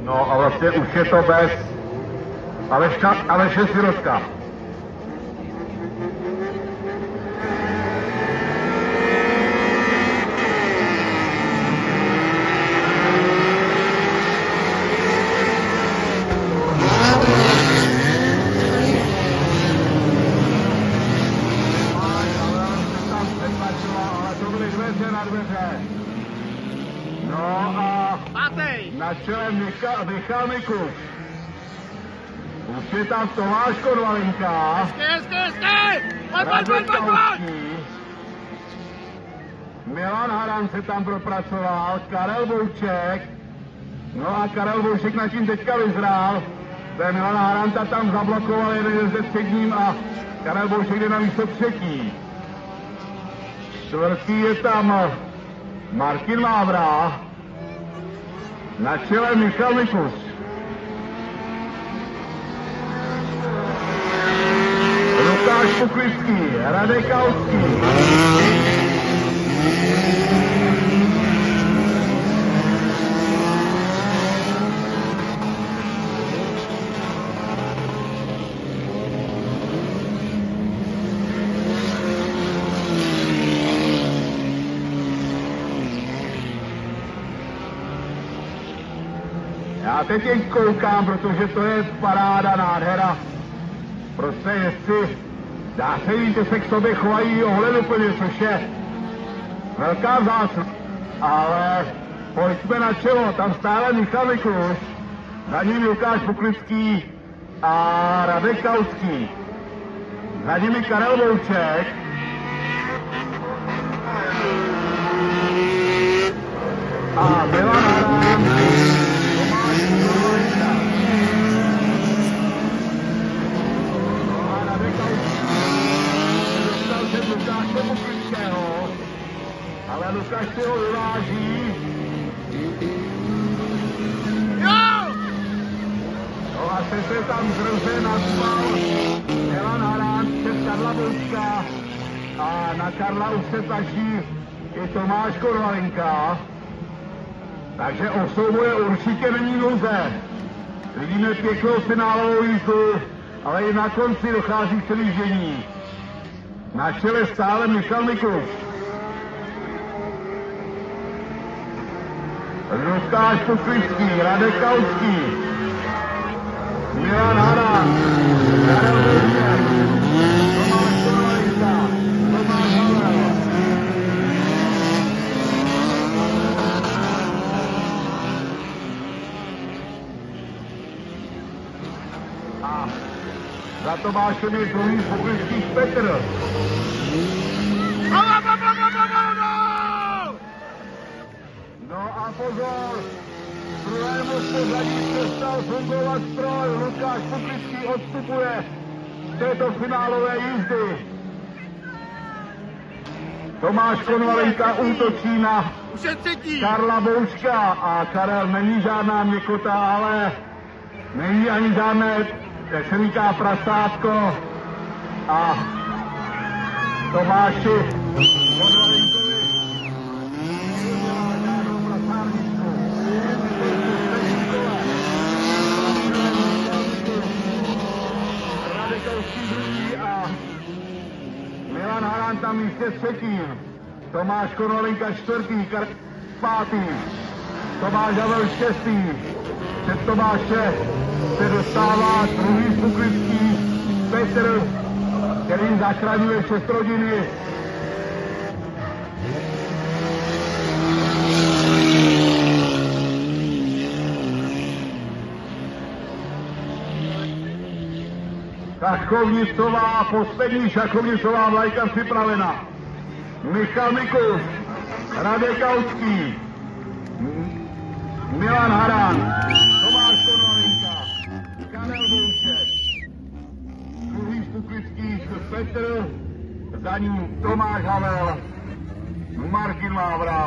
No a vlastně už je to bez Aleše Sirotka. No a na čele Michal Mikuš. Už je tam Tomáš Konvalinka. Radek Kauský. Milan Haran se tam propracoval, Karel Bouček. No a Karel Bouček nad tím teďka vyzrál. Ten Milan Haranta tam zablokoval, jeden jezdec před ním a Karel Bouček jde na místo třetí. Čtvrtý je tam Martin Mávra. Na čele Michal Mikuš. Lukáš Puklický, Radek Kauský. Já teď jen koukám, protože to je paráda, nádhera. Prostě jestli dá se jít, že se k sobě chovají ohleduplně, což je velká vzácnost. Ale pojďme na čelo, tam stále Michal Mikuš, za ním Lukáš Puklický a Radek Kauský. Za nimi Karel Bouček. A Milan Haran. Ale Lukáš si ho vyváží. No a se tam zrze nazval Milan Haran přes Karla Boučka a na Karla už se taží i Tomáš Konvalinka. Takže o souboje určitě není nouze. Vidíme pěknou finálovou jízdu, ale i na konci dochází k přelížení. Na čele stále Michal Mikuš. Lukáš Puklický, Radek Kauský, Milan Haran, Karel Bouček, Tomáš Konvalinka, Tomáš Havel. A za Tomášem je druhý Puklický Petr. No a pozor, druhému pozadí přestal fungovat stroj, Lukáš Puklický odstupuje z této finálové jízdy. Tomáš Konvalinka útočí na Karla Boučka a Karel není žádná měkota, ale není ani žádné, jak se říká, prasátko. A Tomáši Konvalinkovi a Milan Haran tam místě třetím, Tomáš Konvalinka čtvrtý, pátý, Tomáš Havel šestý, před Tomáše se dostává druhý Puklický Petr, který zachraňuje 6 rodiny. Šachovnicová, poslední šachovnicová vlajka připravena. Michal Mikuš, Radek Kauský, Milan Haran, Tomáš Konvalinka, Karel Bouček, druhý Puklický Petr, za ním Tomáš Havel, Martin Mávra.